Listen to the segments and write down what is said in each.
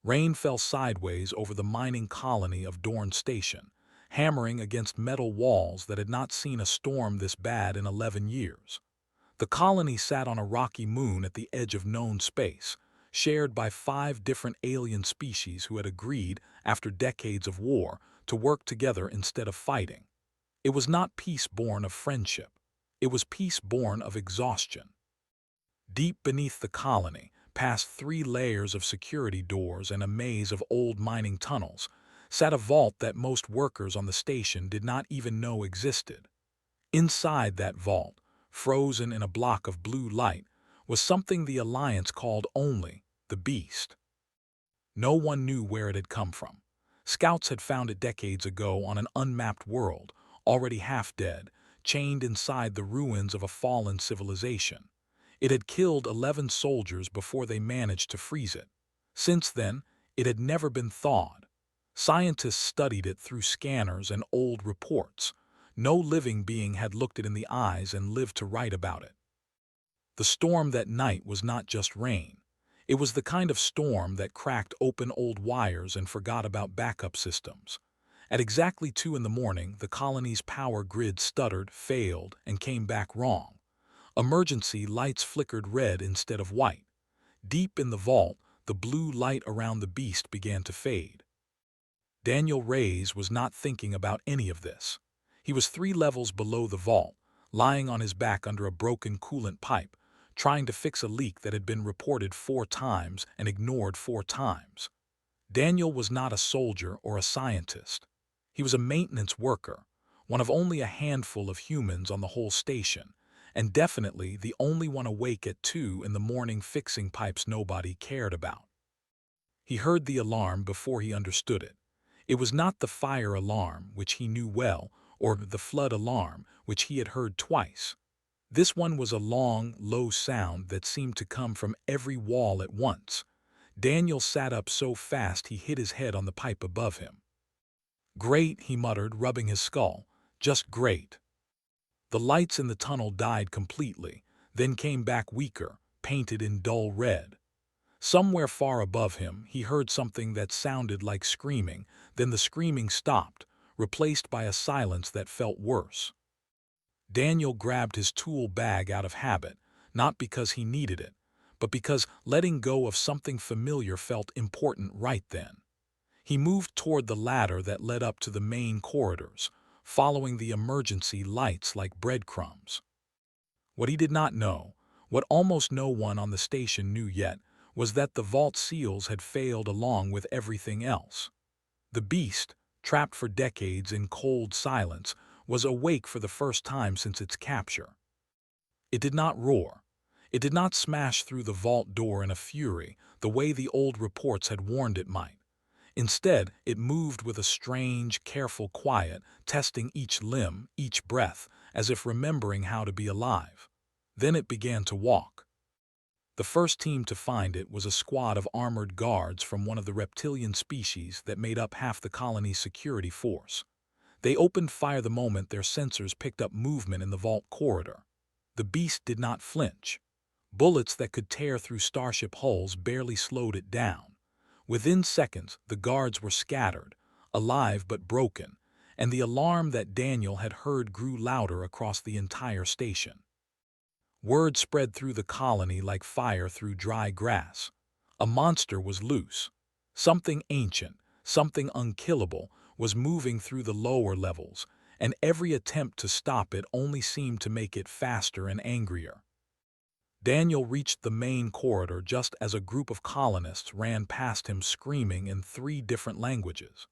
Rain fell sideways over the mining colony of Dorn Station, hammering against metal walls that had not seen a storm this bad in 11 years. The colony sat on a rocky moon at the edge of known space, shared by 5 different alien species who had agreed, after decades of war, to work together instead of fighting. It was not peace born of friendship. It was peace born of exhaustion. Deep beneath the colony, past 3 layers of security doors and a maze of old mining tunnels, sat a vault that most workers on the station did not even know existed. Inside that vault, frozen in a block of blue light, was something the Alliance called only the Beast. No one knew where it had come from. Scouts had found it decades ago on an unmapped world, already half dead, chained inside the ruins of a fallen civilization. It had killed 11 soldiers before they managed to freeze it. Since then, it had never been thawed. Scientists studied it through scanners and old reports. No living being had looked it in the eyes and lived to write about it. The storm that night was not just rain. It was the kind of storm that cracked open old wires and forgot about backup systems. At exactly 2 in the morning, the colony's power grid stuttered, failed, and came back wrong. Emergency lights flickered red instead of white. Deep in the vault, the blue light around the beast began to fade. Daniel Reyes was not thinking about any of this. He was 3 levels below the vault, lying on his back under a broken coolant pipe, trying to fix a leak that had been reported 4 times and ignored 4 times. Daniel was not a soldier or a scientist. He was a maintenance worker, one of only a handful of humans on the whole station, and definitely the only one awake at 2 in the morning fixing pipes nobody cared about. He heard the alarm before he understood it. It was not the fire alarm, which he knew well, or the flood alarm, which he had heard twice. This one was a long, low sound that seemed to come from every wall at once. Daniel sat up so fast he hit his head on the pipe above him. "Great," he muttered, rubbing his skull. "Just great." The lights in the tunnel died completely, then came back weaker, painted in dull red. Somewhere far above him, he heard something that sounded like screaming, then the screaming stopped, replaced by a silence that felt worse. Daniel grabbed his tool bag out of habit, not because he needed it, but because letting go of something familiar felt important right then. He moved toward the ladder that led up to the main corridors, following the emergency lights like breadcrumbs. What he did not know, what almost no one on the station knew yet, was that the vault seals had failed along with everything else. The beast, trapped for decades in cold silence, was awake for the first time since its capture. It did not roar. It did not smash through the vault door in a fury, the way the old reports had warned it might. Instead, it moved with a strange, careful quiet, testing each limb, each breath, as if remembering how to be alive. Then it began to walk. The first team to find it was a squad of armored guards from one of the reptilian species that made up half the colony's security force. They opened fire the moment their sensors picked up movement in the vault corridor. The beast did not flinch. Bullets that could tear through starship hulls barely slowed it down. Within seconds, the guards were scattered, alive but broken, and the alarm that Daniel had heard grew louder across the entire station. Word spread through the colony like fire through dry grass. A monster was loose. Something ancient, something unkillable, was moving through the lower levels, and every attempt to stop it only seemed to make it faster and angrier. Daniel reached the main corridor just as a group of colonists ran past him screaming in 3 different languages.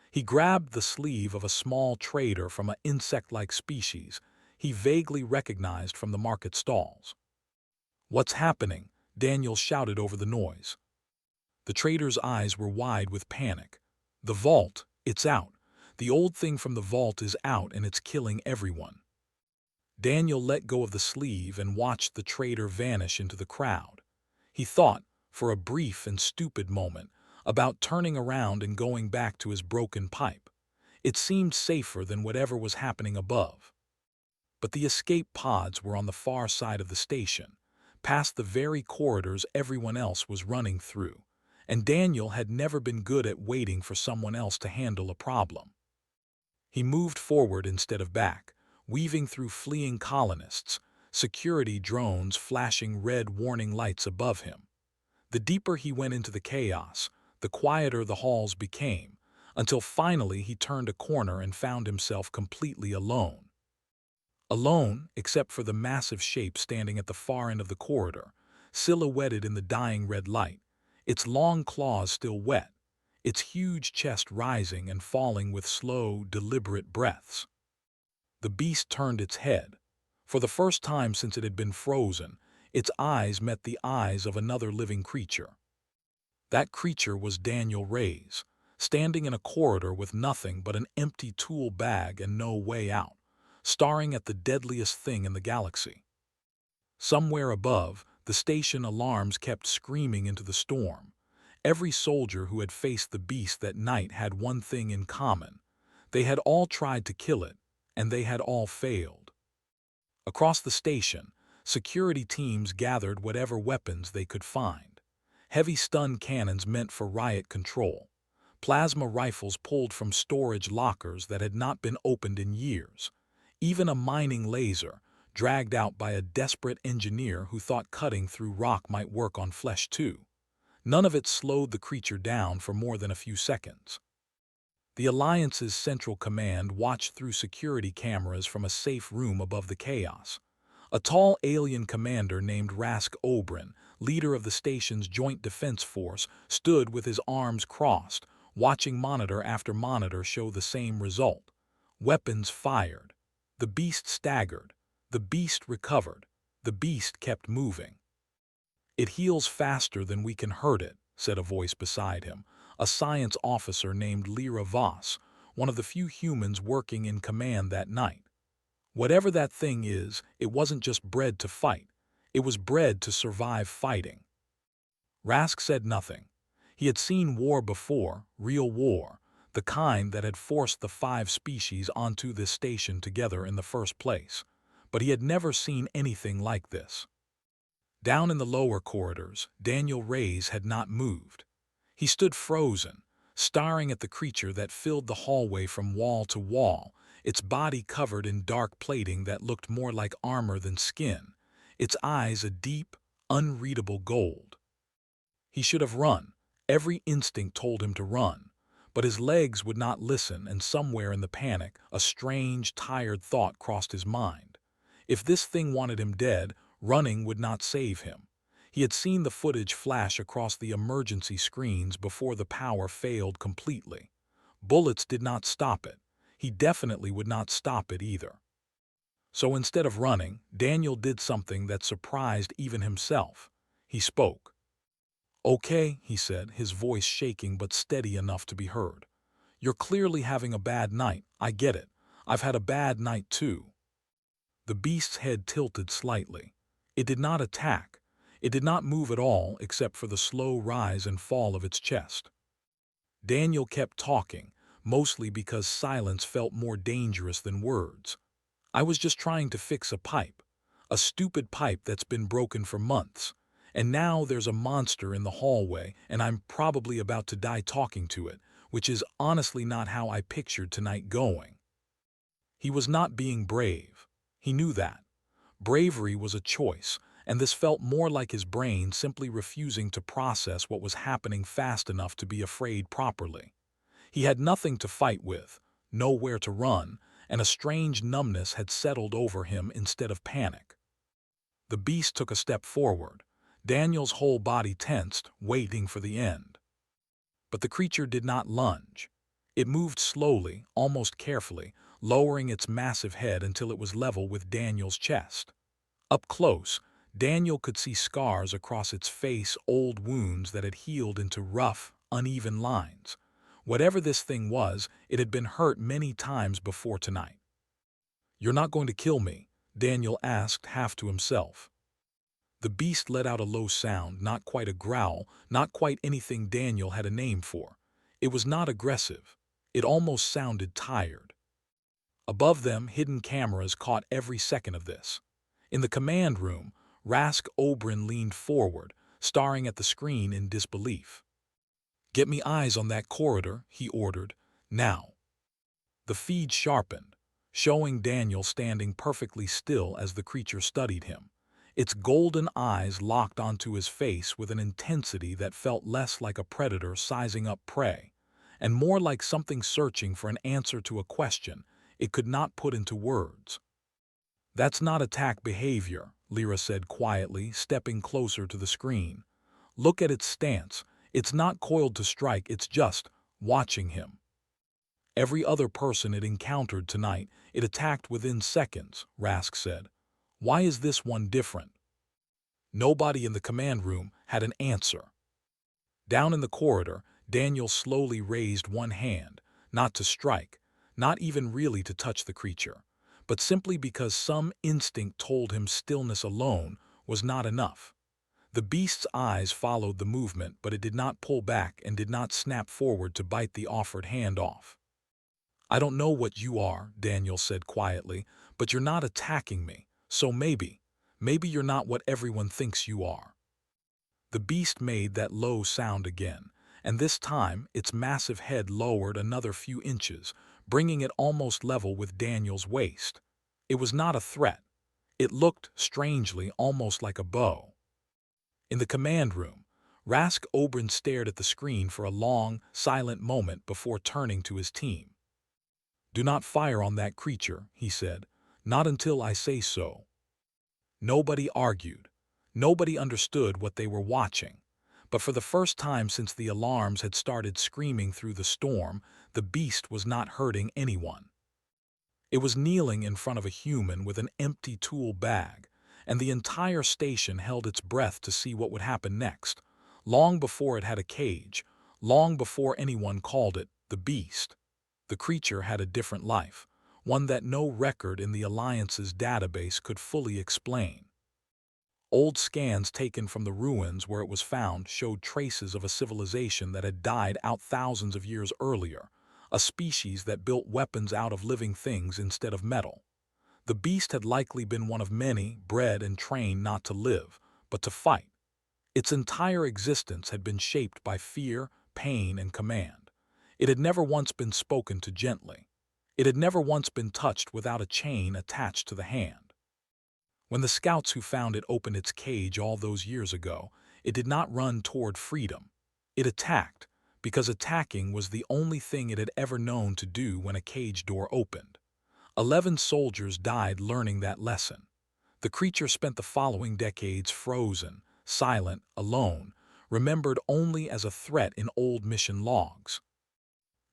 He grabbed the sleeve of a small trader from an insect-like species he vaguely recognized from the market stalls. "What's happening?" Daniel shouted over the noise. The trader's eyes were wide with panic. "The vault, it's out. The old thing from the vault is out and it's killing everyone." Daniel let go of the sleeve and watched the trader vanish into the crowd. He thought, for a brief and stupid moment, about turning around and going back to his broken pipe. It seemed safer than whatever was happening above. But the escape pods were on the far side of the station, past the very corridors everyone else was running through, and Daniel had never been good at waiting for someone else to handle a problem. He moved forward instead of back, weaving through fleeing colonists, security drones flashing red warning lights above him. The deeper he went into the chaos, the quieter the halls became, until finally he turned a corner and found himself completely alone. Alone, except for the massive shape standing at the far end of the corridor, silhouetted in the dying red light, its long claws still wet, its huge chest rising and falling with slow, deliberate breaths. The beast turned its head. For the first time since it had been frozen, its eyes met the eyes of another living creature. That creature was Daniel Reyes, standing in a corridor with nothing but an empty tool bag and no way out, staring at the deadliest thing in the galaxy. Somewhere above, the station alarms kept screaming into the storm. Every soldier who had faced the beast that night had one thing in common. They had all tried to kill it, and they had all failed. Across the station, security teams gathered whatever weapons they could find. Heavy stun cannons meant for riot control. Plasma rifles pulled from storage lockers that had not been opened in years. Even a mining laser, dragged out by a desperate engineer who thought cutting through rock might work on flesh too. None of it slowed the creature down for more than a few seconds. The Alliance's Central Command watched through security cameras from a safe room above the chaos. A tall alien commander named Rask Oberyn, leader of the station's Joint Defense Force, stood with his arms crossed, watching monitor after monitor show the same result. Weapons fired. The beast staggered. The beast recovered. The beast kept moving. "It heals faster than we can hurt it," said a voice beside him, a science officer named Lyra Voss, one of the few humans working in command that night. Whatever that thing is, it wasn't just bred to fight. It was bred to survive fighting. Rask said nothing. He had seen war before, real war, the kind that had forced the 5 species onto this station together in the first place. But he had never seen anything like this. Down in the lower corridors, Daniel Reyes had not moved. He stood frozen, staring at the creature that filled the hallway from wall to wall, its body covered in dark plating that looked more like armor than skin, its eyes a deep, unreadable gold. He should have run. Every instinct told him to run. But his legs would not listen, and somewhere in the panic, a strange, tired thought crossed his mind. If this thing wanted him dead, running would not save him. He had seen the footage flash across the emergency screens before the power failed completely. Bullets did not stop it. He definitely would not stop it either. So instead of running, Daniel did something that surprised even himself. He spoke. "Okay," he said, his voice shaking but steady enough to be heard. "You're clearly having a bad night. I get it. I've had a bad night too." The beast's head tilted slightly. It did not attack. It did not move at all except for the slow rise and fall of its chest. Daniel kept talking, mostly because silence felt more dangerous than words. "I was just trying to fix a pipe. A stupid pipe that's been broken for months. And now there's a monster in the hallway, and I'm probably about to die talking to it, which is honestly not how I pictured tonight going." He was not being brave. He knew that. Bravery was a choice, and this felt more like his brain simply refusing to process what was happening fast enough to be afraid properly. He had nothing to fight with, nowhere to run, and a strange numbness had settled over him instead of panic. The beast took a step forward. Daniel's whole body tensed, waiting for the end. But the creature did not lunge. It moved slowly, almost carefully, lowering its massive head until it was level with Daniel's chest. Up close, Daniel could see scars across its face, old wounds that had healed into rough, uneven lines. Whatever this thing was, it had been hurt many times before tonight. "You're not going to kill me?" Daniel asked, half to himself. The beast let out a low sound, not quite a growl, not quite anything Daniel had a name for. It was not aggressive. It almost sounded tired. Above them, hidden cameras caught every second of this. In the command room, Rask Oberyn leaned forward, staring at the screen in disbelief. "Get me eyes on that corridor," he ordered. "Now." The feed sharpened, showing Daniel standing perfectly still as the creature studied him. Its golden eyes locked onto his face with an intensity that felt less like a predator sizing up prey, and more like something searching for an answer to a question it could not put into words. "That's not attack behavior," Lyra said quietly, stepping closer to the screen. "Look at its stance. It's not coiled to strike, it's just watching him. Every other person it encountered tonight, it attacked within seconds," Rask said. "Why is this one different?" Nobody in the command room had an answer. Down in the corridor, Daniel slowly raised one hand, not to strike, not even really to touch the creature, but simply because some instinct told him stillness alone was not enough. The beast's eyes followed the movement, but it did not pull back and did not snap forward to bite the offered hand off. "I don't know what you are," Daniel said quietly, "but you're not attacking me, so maybe you're not what everyone thinks you are." The beast made that low sound again, and this time its massive head lowered another few inches, bringing it almost level with Daniel's waist. It was not a threat. It looked, strangely, almost like a bow. In the command room, Rask Oberyn stared at the screen for a long, silent moment before turning to his team. "Do not fire on that creature," he said. "Not until I say so." Nobody argued. Nobody understood what they were watching. But for the first time since the alarms had started screaming through the storm, the beast was not hurting anyone. It was kneeling in front of a human with an empty tool bag, and the entire station held its breath to see what would happen next, long before it had a cage, long before anyone called it the beast. The creature had a different life, one that no record in the Alliance's database could fully explain. Old scans taken from the ruins where it was found showed traces of a civilization that had died out thousands of years earlier, a species that built weapons out of living things instead of metal. The beast had likely been one of many bred and trained not to live, but to fight. Its entire existence had been shaped by fear, pain, and command. It had never once been spoken to gently. It had never once been touched without a chain attached to the hand. When the scouts who found it opened its cage all those years ago, it did not run toward freedom. It attacked, because attacking was the only thing it had ever known to do when a cage door opened. 11 soldiers died learning that lesson. The creature spent the following decades frozen, silent, alone, remembered only as a threat in old mission logs.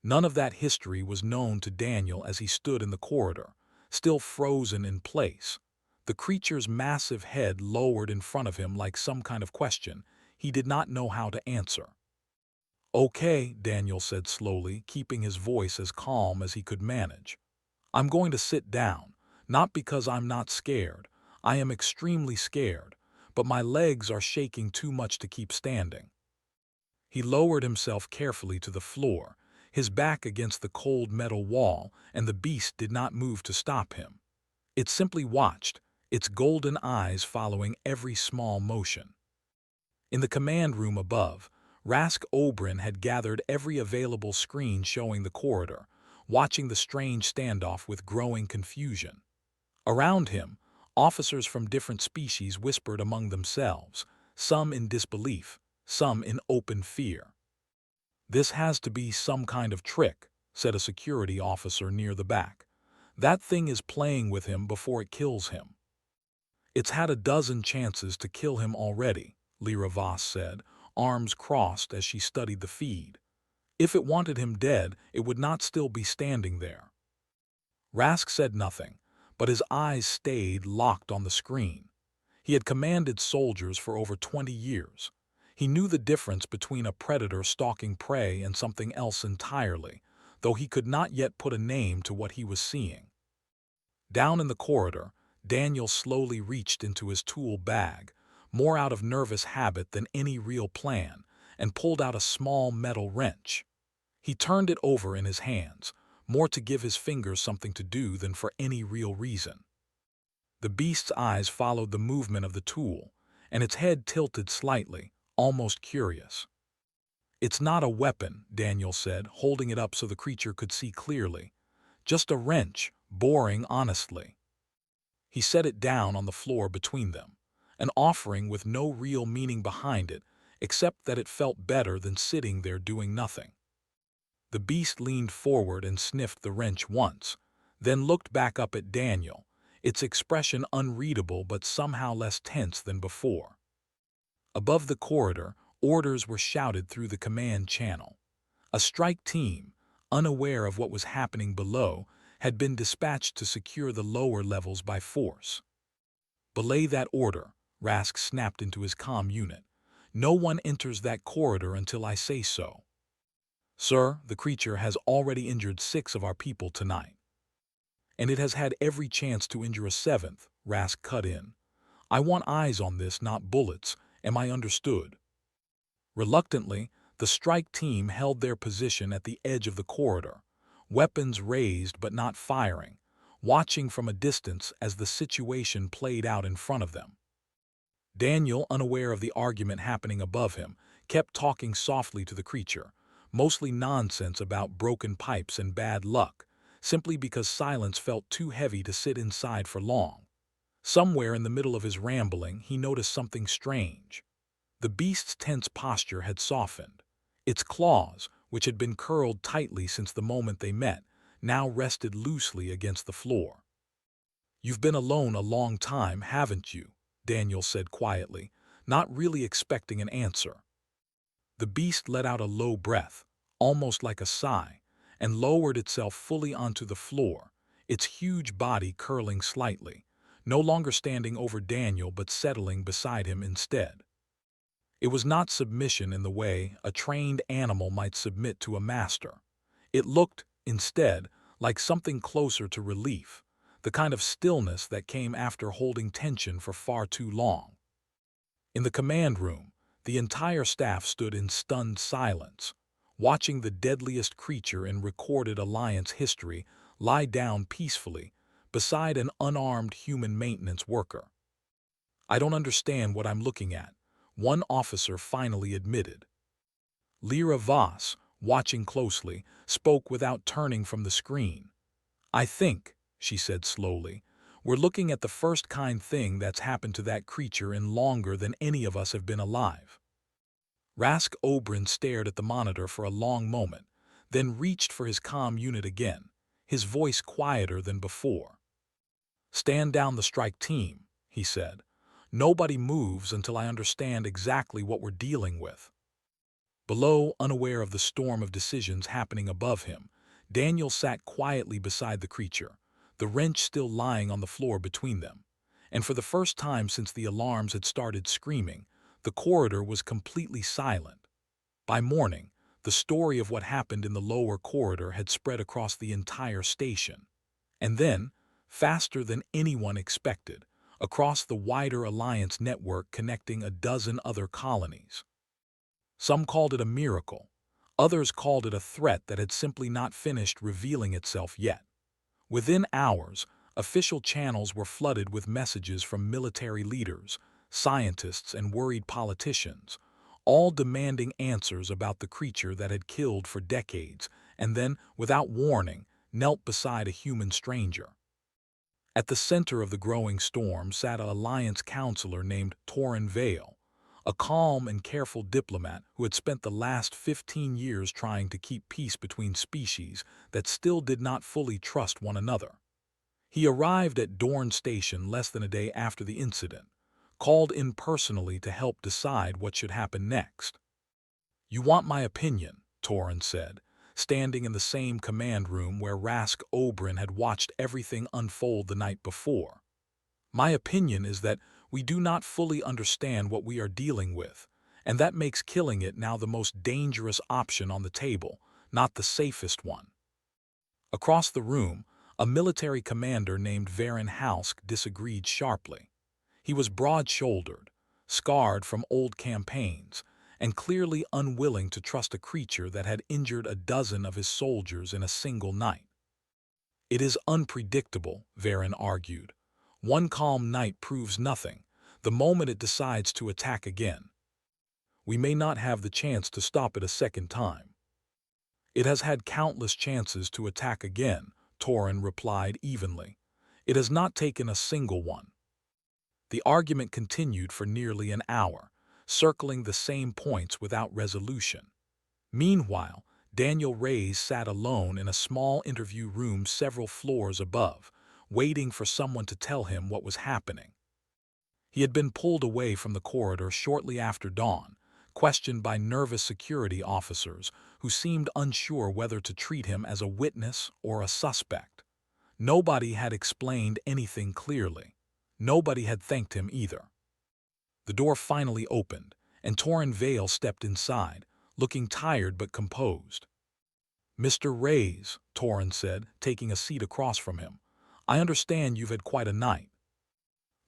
None of that history was known to Daniel as he stood in the corridor, still frozen in place. The creature's massive head lowered in front of him like some kind of question he did not know how to answer. "Okay," Daniel said slowly, keeping his voice as calm as he could manage. "I'm going to sit down, not because I'm not scared. I am extremely scared, but my legs are shaking too much to keep standing." He lowered himself carefully to the floor, his back against the cold metal wall, and the beast did not move to stop him. It simply watched, its golden eyes following every small motion. In the command room above, Rask Oberyn had gathered every available screen showing the corridor, watching the strange standoff with growing confusion. Around him, officers from different species whispered among themselves, some in disbelief, some in open fear. "This has to be some kind of trick," said a security officer near the back. "That thing is playing with him before it kills him." "It's had a dozen chances to kill him already," Lyra Voss said, arms crossed as she studied the feed. "If it wanted him dead, it would not still be standing there." Rask said nothing, but his eyes stayed locked on the screen. He had commanded soldiers for over 20 years. He knew the difference between a predator stalking prey and something else entirely, though he could not yet put a name to what he was seeing. Down in the corridor, Daniel slowly reached into his tool bag, more out of nervous habit than any real plan, and pulled out a small metal wrench. He turned it over in his hands, more to give his fingers something to do than for any real reason. The beast's eyes followed the movement of the tool, and its head tilted slightly, almost curious. "It's not a weapon," Daniel said, holding it up so the creature could see clearly. "Just a wrench, boring honestly." He set it down on the floor between them, an offering with no real meaning behind it, except that it felt better than sitting there doing nothing. The beast leaned forward and sniffed the wrench once, then looked back up at Daniel, its expression unreadable but somehow less tense than before. Above the corridor, orders were shouted through the command channel. A strike team, unaware of what was happening below, had been dispatched to secure the lower levels by force. "Belay that order," Rask snapped into his comm unit. "No one enters that corridor until I say so." "Sir, the creature has already injured 6 of our people tonight. And it has had every chance to injure a 7th, Rask cut in. "I want eyes on this, not bullets. Am I understood?" Reluctantly, the strike team held their position at the edge of the corridor, weapons raised but not firing, watching from a distance as the situation played out in front of them. Daniel, unaware of the argument happening above him, kept talking softly to the creature, mostly nonsense about broken pipes and bad luck, simply because silence felt too heavy to sit inside for long. Somewhere in the middle of his rambling, he noticed something strange. The beast's tense posture had softened. Its claws, which had been curled tightly since the moment they met, now rested loosely against the floor. "You've been alone a long time, haven't you?" Daniel said quietly, not really expecting an answer. The beast let out a low breath, almost like a sigh, and lowered itself fully onto the floor, its huge body curling slightly, no longer standing over Daniel but settling beside him instead. It was not submission in the way a trained animal might submit to a master. It looked, instead, like something closer to relief, the kind of stillness that came after holding tension for far too long. In the command room, the entire staff stood in stunned silence, watching the deadliest creature in recorded Alliance history lie down peacefully beside an unarmed human maintenance worker. "I don't understand what I'm looking at," one officer finally admitted. Lyra Voss, watching closely, spoke without turning from the screen. "I think," she said slowly, "we're looking at the first kind thing that's happened to that creature in longer than any of us have been alive." Rask Oberyn stared at the monitor for a long moment, then reached for his comm unit again, his voice quieter than before. "Stand down the strike team," he said. "Nobody moves until I understand exactly what we're dealing with." Below, unaware of the storm of decisions happening above him, Daniel sat quietly beside the creature, the wrench still lying on the floor between them. And for the first time since the alarms had started screaming, the corridor was completely silent. By morning, the story of what happened in the lower corridor had spread across the entire station. And then, faster than anyone expected, across the wider Alliance network connecting a dozen other colonies. Some called it a miracle. Others called it a threat that had simply not finished revealing itself yet. Within hours, official channels were flooded with messages from military leaders, scientists, and worried politicians, all demanding answers about the creature that had killed for decades and then, without warning, knelt beside a human stranger. At the center of the growing storm sat an Alliance counselor named Torrin Vale, a calm and careful diplomat who had spent the last 15 years trying to keep peace between species that still did not fully trust one another. He arrived at Dorne Station less than a day after the incident, called in personally to help decide what should happen next. "You want my opinion," Torrin said, standing in the same command room where Rask Oberyn had watched everything unfold the night before. "My opinion is that we do not fully understand what we are dealing with, and that makes killing it now the most dangerous option on the table, not the safest one." Across the room, a military commander named Varen Halsk disagreed sharply. He was broad-shouldered, scarred from old campaigns, and clearly unwilling to trust a creature that had injured a dozen of his soldiers in a single night. "It is unpredictable," Varen argued. "One calm night proves nothing, the moment it decides to attack again. We may not have the chance to stop it a second time. It has had countless chances to attack again, Torin replied evenly. It has not taken a single one. The argument continued for nearly an hour, circling the same points without resolution. Meanwhile, Daniel Reyes sat alone in a small interview room several floors above, waiting for someone to tell him what was happening. He had been pulled away from the corridor shortly after dawn, questioned by nervous security officers who seemed unsure whether to treat him as a witness or a suspect. Nobody had explained anything clearly. Nobody had thanked him either. The door finally opened, and Torin Vale stepped inside, looking tired but composed. "Mr. Reyes," Torin said, taking a seat across from him, "I understand you've had quite a night."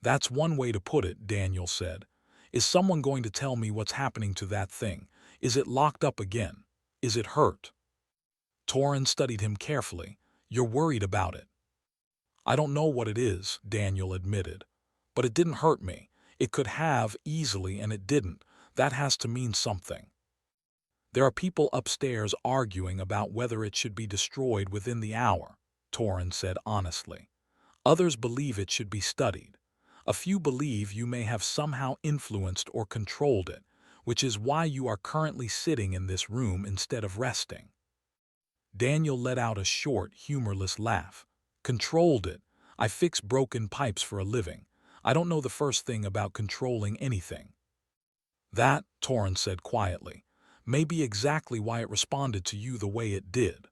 "That's one way to put it," Daniel said. "Is someone going to tell me what's happening to that thing? Is it locked up again? Is it hurt?" Torin studied him carefully. "You're worried about it." "I don't know what it is," Daniel admitted. "But it didn't hurt me. It could have, easily, and it didn't. That has to mean something." "There are people upstairs arguing about whether it should be destroyed within the hour," Torin said honestly. "Others believe it should be studied. A few believe you may have somehow influenced or controlled it, which is why you are currently sitting in this room instead of resting." Daniel let out a short, humorless laugh. "Controlled it? I fix broken pipes for a living. I don't know the first thing about controlling anything." "That," Torin said quietly, "may be exactly why it responded to you the way it did."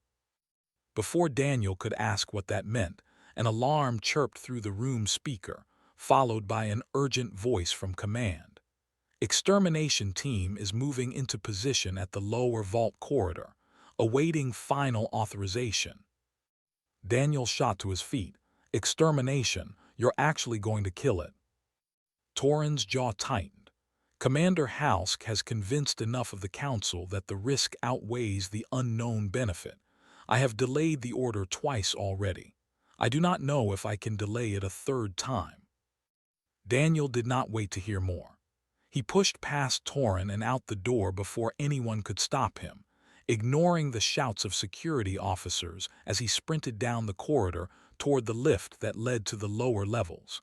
Before Daniel could ask what that meant, an alarm chirped through the room speaker, followed by an urgent voice from command. "Extermination team is moving into position at the lower vault corridor, awaiting final authorization." Daniel shot to his feet. "Extermination? You're actually going to kill it?" Torin's jaw tightened. "Commander Halsk has convinced enough of the Council that the risk outweighs the unknown benefit. I have delayed the order twice already. I do not know if I can delay it a third time." Daniel did not wait to hear more. He pushed past Torin and out the door before anyone could stop him, ignoring the shouts of security officers as he sprinted down the corridor toward the lift that led to the lower levels.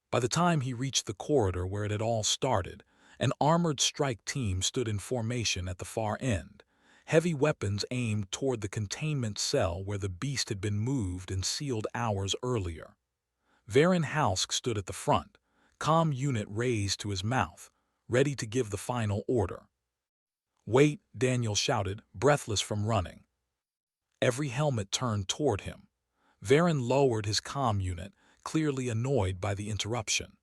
By the time he reached the corridor where it had all started, an armored strike team stood in formation at the far end, heavy weapons aimed toward the containment cell where the beast had been moved and sealed hours earlier. Varen Halsk stood at the front, comm unit raised to his mouth, ready to give the final order. "Wait," Daniel shouted, breathless from running. Every helmet turned toward him. Varen lowered his comm unit, clearly annoyed by the interruption.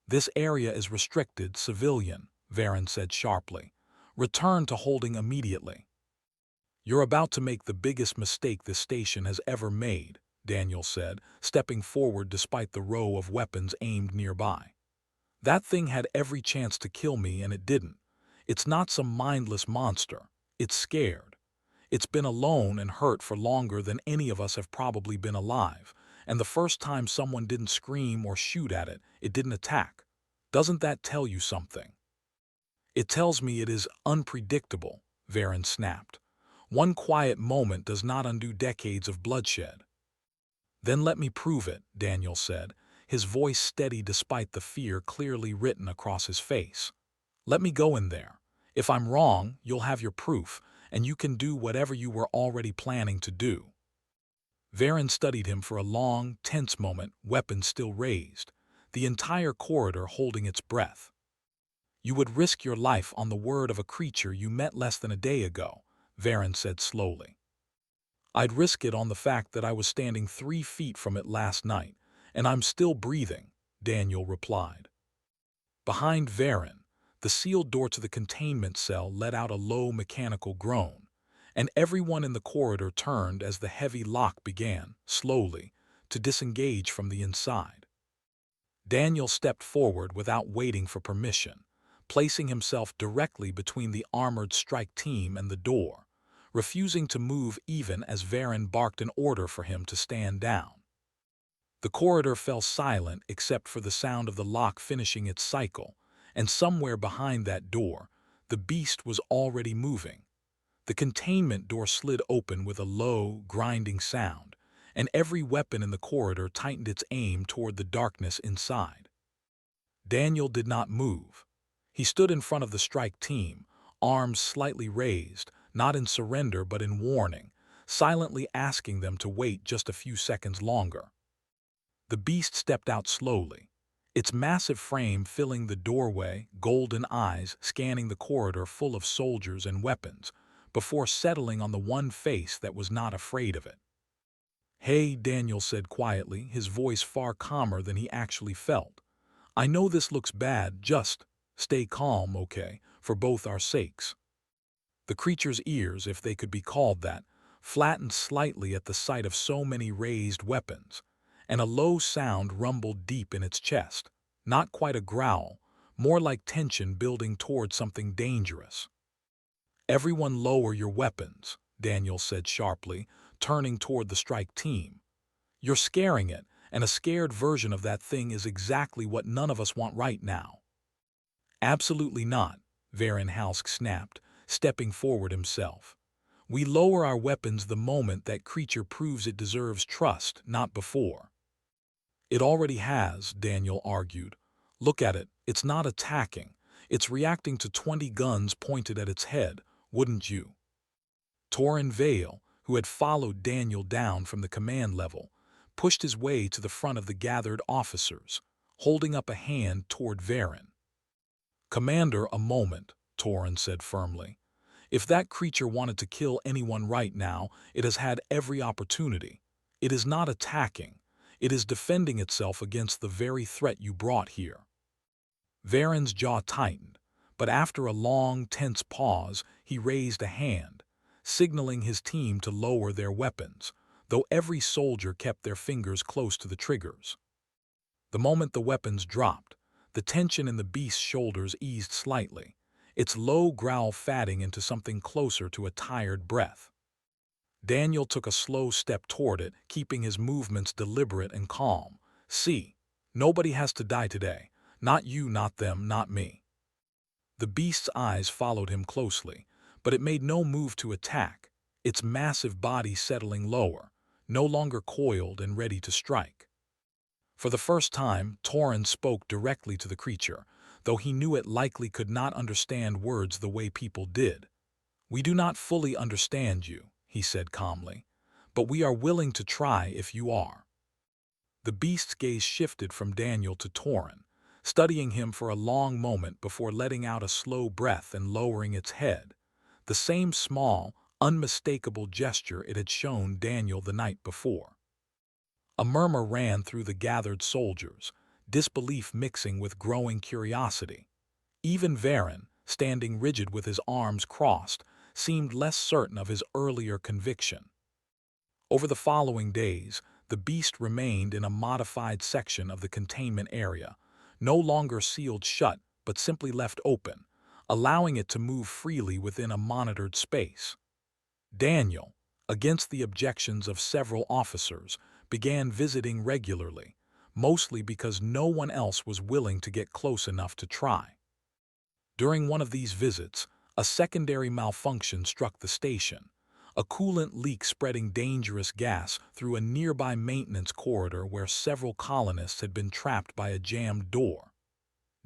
"This area is restricted, civilian," Varen said sharply. "Return to holding immediately." "You're about to make the biggest mistake this station has ever made," Daniel said, stepping forward despite the row of weapons aimed nearby. "That thing had every chance to kill me and it didn't. It's not some mindless monster. It's scared. It's been alone and hurt for longer than any of us have probably been alive, and the first time someone didn't scream or shoot at it, it didn't attack. Doesn't that tell you something?" "It tells me it is unpredictable," Varen snapped. "One quiet moment does not undo decades of bloodshed." "Then let me prove it," Daniel said, his voice steady despite the fear clearly written across his face. "Let me go in there. If I'm wrong, you'll have your proof, and you can do whatever you were already planning to do." Varen studied him for a long, tense moment, weapon still raised, the entire corridor holding its breath. "You would risk your life on the word of a creature you met less than a day ago," Varen said slowly. "I'd risk it on the fact that I was standing 3 feet from it last night, and I'm still breathing," Daniel replied. Behind Varen, the sealed door to the containment cell let out a low mechanical groan, and everyone in the corridor turned as the heavy lock began, slowly, to disengage from the inside. Daniel stepped forward without waiting for permission, placing himself directly between the armored strike team and the door, refusing to move even as Varen barked an order for him to stand down. The corridor fell silent except for the sound of the lock finishing its cycle, and somewhere behind that door, the beast was already moving. The containment door slid open with a low, grinding sound, and every weapon in the corridor tightened its aim toward the darkness inside. Daniel did not move. He stood in front of the strike team, arms slightly raised, not in surrender but in warning, silently asking them to wait just a few seconds longer. The beast stepped out slowly, its massive frame filling the doorway, golden eyes scanning the corridor full of soldiers and weapons, before settling on the one face that was not afraid of it. "Hey," Daniel said quietly, his voice far calmer than he actually felt. "I know this looks bad, just stay calm, okay, for both our sakes." The creature's ears, if they could be called that, flattened slightly at the sight of so many raised weapons, and a low sound rumbled deep in its chest, not quite a growl, more like tension building toward something dangerous. "Everyone lower your weapons," Daniel said sharply, turning toward the strike team. "You're scaring it, and a scared version of that thing is exactly what none of us want right now." "Absolutely not," Varen Halsk snapped, stepping forward himself. "We lower our weapons the moment that creature proves it deserves trust, not before." "It already has," Daniel argued. "Look at it, it's not attacking. It's reacting to 20 guns pointed at its head, wouldn't you?" Torin Vale, who had followed Daniel down from the command level, pushed his way to the front of the gathered officers, holding up a hand toward Varen. "Commander, a moment," Torin said firmly. "If that creature wanted to kill anyone right now, it has had every opportunity. It is not attacking. It is defending itself against the very threat you brought here." Varen's jaw tightened, but after a long, tense pause, he raised a hand, signaling his team to lower their weapons, though every soldier kept their fingers close to the triggers. The moment the weapons dropped, the tension in the beast's shoulders eased slightly, its low growl fading into something closer to a tired breath. Daniel took a slow step toward it, keeping his movements deliberate and calm. "See, nobody has to die today. Not you, not them, not me." The beast's eyes followed him closely, but it made no move to attack, its massive body settling lower, no longer coiled and ready to strike. For the first time, Torin spoke directly to the creature, though he knew it likely could not understand words the way people did. "We do not fully understand you," he said calmly, "but we are willing to try if you are." The beast's gaze shifted from Daniel to Torin, studying him for a long moment before letting out a slow breath and lowering its head, the same small, unmistakable gesture it had shown Daniel the night before. A murmur ran through the gathered soldiers, disbelief mixing with growing curiosity. Even Varen, standing rigid with his arms crossed, seemed less certain of his earlier conviction. Over the following days, the beast remained in a modified section of the containment area, no longer sealed shut but simply left open, allowing it to move freely within a monitored space. Daniel, against the objections of several officers, began visiting regularly, mostly because no one else was willing to get close enough to try. During one of these visits, a secondary malfunction struck the station, a coolant leak spreading dangerous gas through a nearby maintenance corridor where several colonists had been trapped by a jammed door.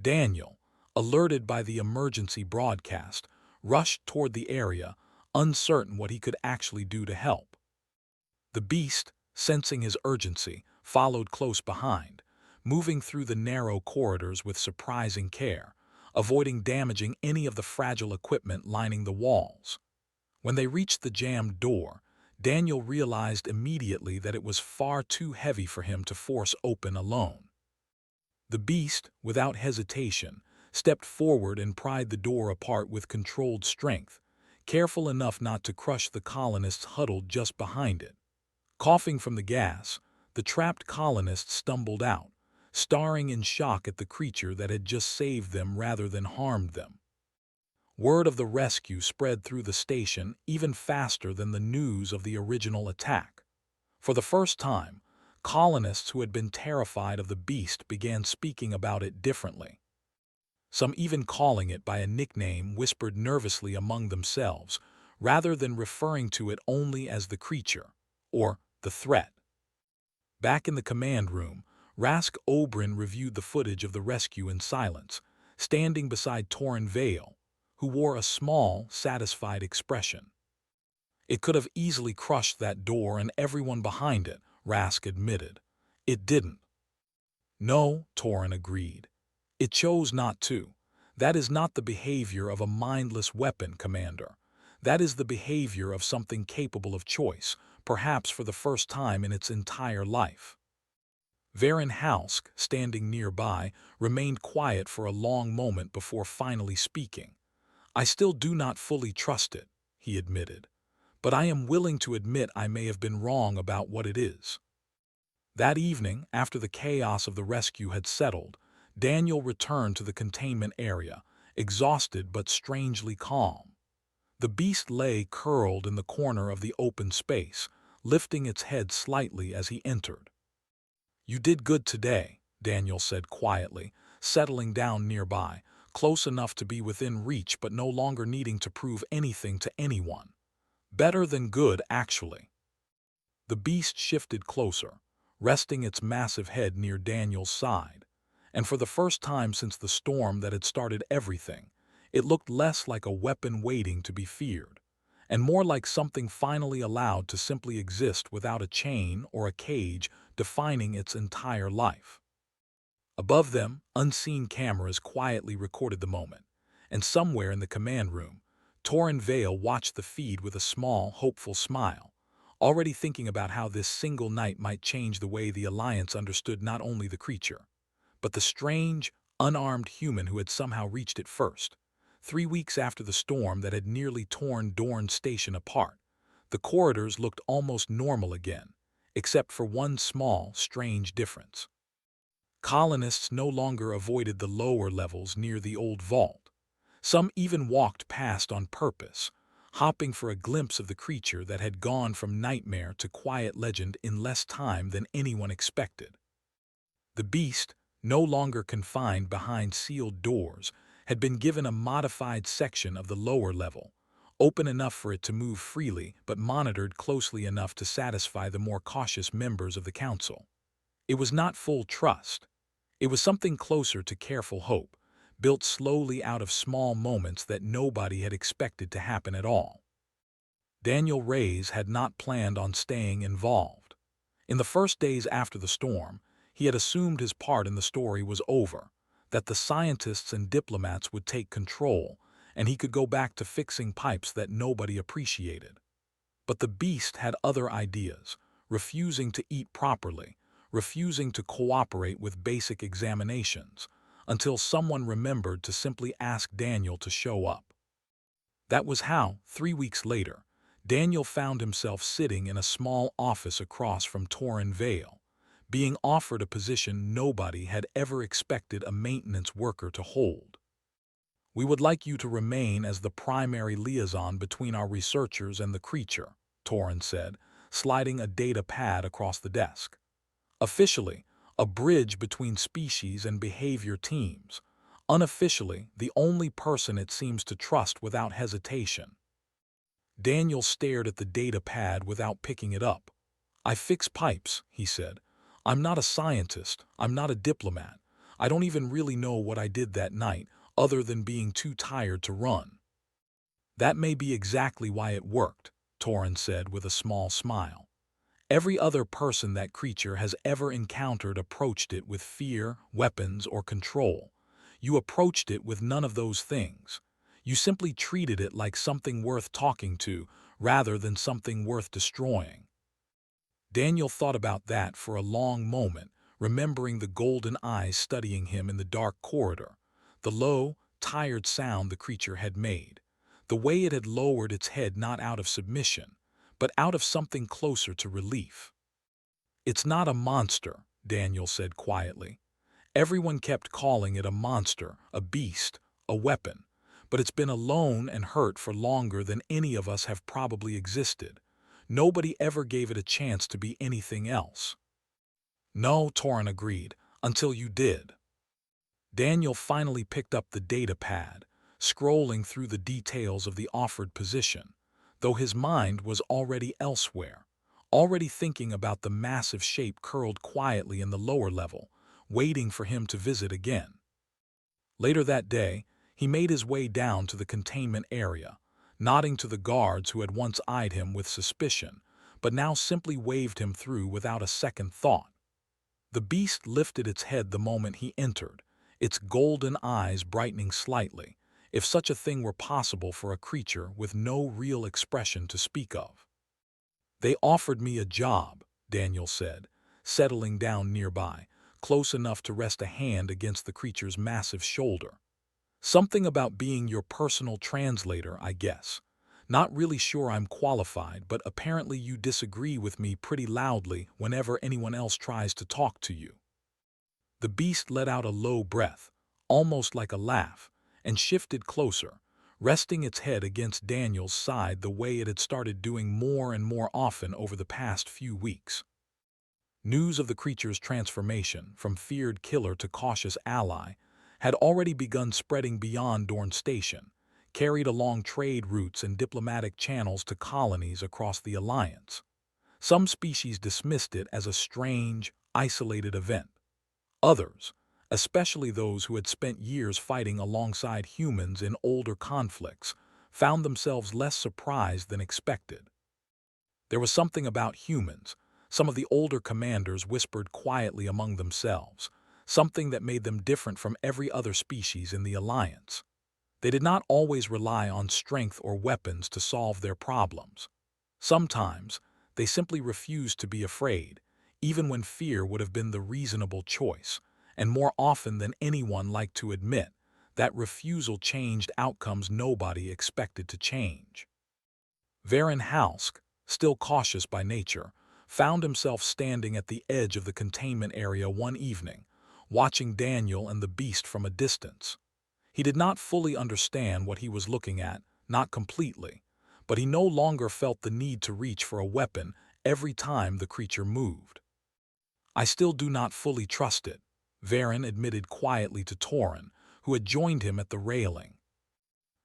Daniel, alerted by the emergency broadcast, rushed toward the area, uncertain what he could actually do to help. The beast, sensing his urgency, followed close behind, moving through the narrow corridors with surprising care, avoiding damaging any of the fragile equipment lining the walls. When they reached the jammed door, Daniel realized immediately that it was far too heavy for him to force open alone. The beast, without hesitation, stepped forward and pried the door apart with controlled strength, careful enough not to crush the colonists huddled just behind it. Coughing from the gas, the trapped colonists stumbled out, staring in shock at the creature that had just saved them rather than harmed them. Word of the rescue spread through the station even faster than the news of the original attack. For the first time, colonists who had been terrified of the beast began speaking about it differently. some even calling it by a nickname whispered nervously among themselves, rather than referring to it only as the creature, or the threat. Back in the command room, Rask Oberyn reviewed the footage of the rescue in silence, standing beside Torrin Vale, who wore a small, satisfied expression. It could have easily crushed that door and everyone behind it, Rask admitted. It didn't. No, Torrin agreed. It chose not to. That is not the behavior of a mindless weapon, Commander. That is the behavior of something capable of choice, perhaps for the first time in its entire life. Varen Hausk, standing nearby, remained quiet for a long moment before finally speaking. I still do not fully trust it, he admitted. But I am willing to admit I may have been wrong about what it is. That evening, after the chaos of the rescue had settled, Daniel returned to the containment area, exhausted but strangely calm. The beast lay curled in the corner of the open space, lifting its head slightly as he entered. You did good today, Daniel said quietly, settling down nearby, close enough to be within reach but no longer needing to prove anything to anyone. Better than good, actually. The beast shifted closer, resting its massive head near Daniel's side, and for the first time since the storm that had started everything, it looked less like a weapon waiting to be feared, and more like something finally allowed to simply exist without a chain or a cage defining its entire life. Above them, unseen cameras quietly recorded the moment, and somewhere in the command room, Torrin Vale watched the feed with a small, hopeful smile, already thinking about how this single night might change the way the Alliance understood not only the creature, but the strange, unarmed human who had somehow reached it first. 3 weeks after the storm that had nearly torn Dorne Station apart, the corridors looked almost normal again, except for one small, strange difference. Colonists no longer avoided the lower levels near the old vault. Some even walked past on purpose, hopping for a glimpse of the creature that had gone from nightmare to quiet legend in less time than anyone expected. The beast, no longer confined behind sealed doors, had been given a modified section of the lower level, open enough for it to move freely but monitored closely enough to satisfy the more cautious members of the council. It was not full trust. It was something closer to careful hope, built slowly out of small moments that nobody had expected to happen at all. Daniel Reyes had not planned on staying involved. In the first days after the storm, he had assumed his part in the story was over, that the scientists and diplomats would take control, and he could go back to fixing pipes that nobody appreciated. But the beast had other ideas, refusing to eat properly, refusing to cooperate with basic examinations, until someone remembered to simply ask Daniel to show up. That was how, 3 weeks later, Daniel found himself sitting in a small office across from Torrin Vale, being offered a position nobody had ever expected a maintenance worker to hold. We would like you to remain as the primary liaison between our researchers and the creature, Torrin said, sliding a data pad across the desk. Officially, a bridge between species and behavior teams. Unofficially, the only person it seems to trust without hesitation. Daniel stared at the data pad without picking it up. I fix pipes, he said. I'm not a scientist. I'm not a diplomat. I don't even really know what I did that night, other than being too tired to run. That may be exactly why it worked, Torrin said with a small smile. Every other person that creature has ever encountered approached it with fear, weapons, or control. You approached it with none of those things. You simply treated it like something worth talking to, rather than something worth destroying. Daniel thought about that for a long moment, remembering the golden eyes studying him in the dark corridor, the low, tired sound the creature had made, the way it had lowered its head not out of submission, but out of something closer to relief. It's not a monster, Daniel said quietly. Everyone kept calling it a monster, a beast, a weapon, but it's been alone and hurt for longer than any of us have probably existed. Nobody ever gave it a chance to be anything else. No, Torrin agreed, until you did. Daniel finally picked up the data pad, scrolling through the details of the offered position, though his mind was already elsewhere, already thinking about the massive shape curled quietly in the lower level, waiting for him to visit again. Later that day, he made his way down to the containment area, nodding to the guards who had once eyed him with suspicion, but now simply waved him through without a second thought. The beast lifted its head the moment he entered, its golden eyes brightening slightly, if such a thing were possible for a creature with no real expression to speak of. "They offered me a job," Daniel said, settling down nearby, close enough to rest a hand against the creature's massive shoulder. "Something about being your personal translator, I guess. Not really sure I'm qualified, but apparently you disagree with me pretty loudly whenever anyone else tries to talk to you." The beast let out a low breath, almost like a laugh, and shifted closer, resting its head against Daniel's side the way it had started doing more and more often over the past few weeks. News of the creature's transformation, from feared killer to cautious ally, had already begun spreading beyond Dorn Station, carried along trade routes and diplomatic channels to colonies across the Alliance. Some species dismissed it as a strange, isolated event. Others, especially those who had spent years fighting alongside humans in older conflicts, found themselves less surprised than expected. There was something about humans, some of the older commanders whispered quietly among themselves, something that made them different from every other species in the Alliance. They did not always rely on strength or weapons to solve their problems. Sometimes, they simply refused to be afraid, even when fear would have been the reasonable choice, and more often than anyone liked to admit, that refusal changed outcomes nobody expected to change. Varen Halsk, still cautious by nature, found himself standing at the edge of the containment area one evening, watching Daniel and the beast from a distance. He did not fully understand what he was looking at, not completely, but he no longer felt the need to reach for a weapon every time the creature moved. "I still do not fully trust it," Varen admitted quietly to Torin, who had joined him at the railing.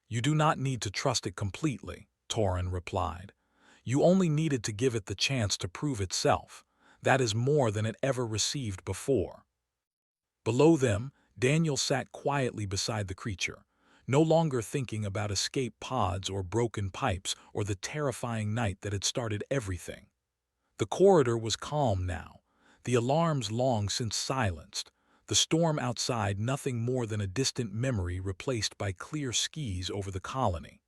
"You do not need to trust it completely," Torin replied. "You only needed to give it the chance to prove itself. That is more than it ever received before." Below them, Daniel sat quietly beside the creature, no longer thinking about escape pods or broken pipes or the terrifying night that had started everything. The corridor was calm now, the alarms long since silenced, the storm outside nothing more than a distant memory replaced by clear skies over the colony.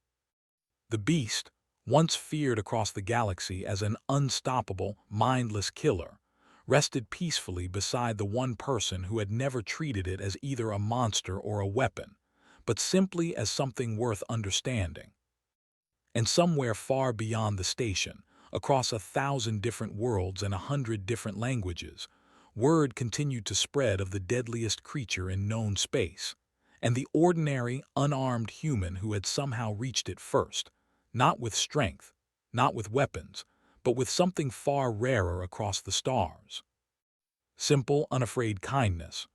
The beast, once feared across the galaxy as an unstoppable, mindless killer, rested peacefully beside the one person who had never treated it as either a monster or a weapon, but simply as something worth understanding. And somewhere far beyond the station, across 1,000 different worlds and 100 different languages, word continued to spread of the deadliest creature in known space, and the ordinary, unarmed human who had somehow reached it first, not with strength, not with weapons, but with something far rarer across the stars. Simple, unafraid kindness,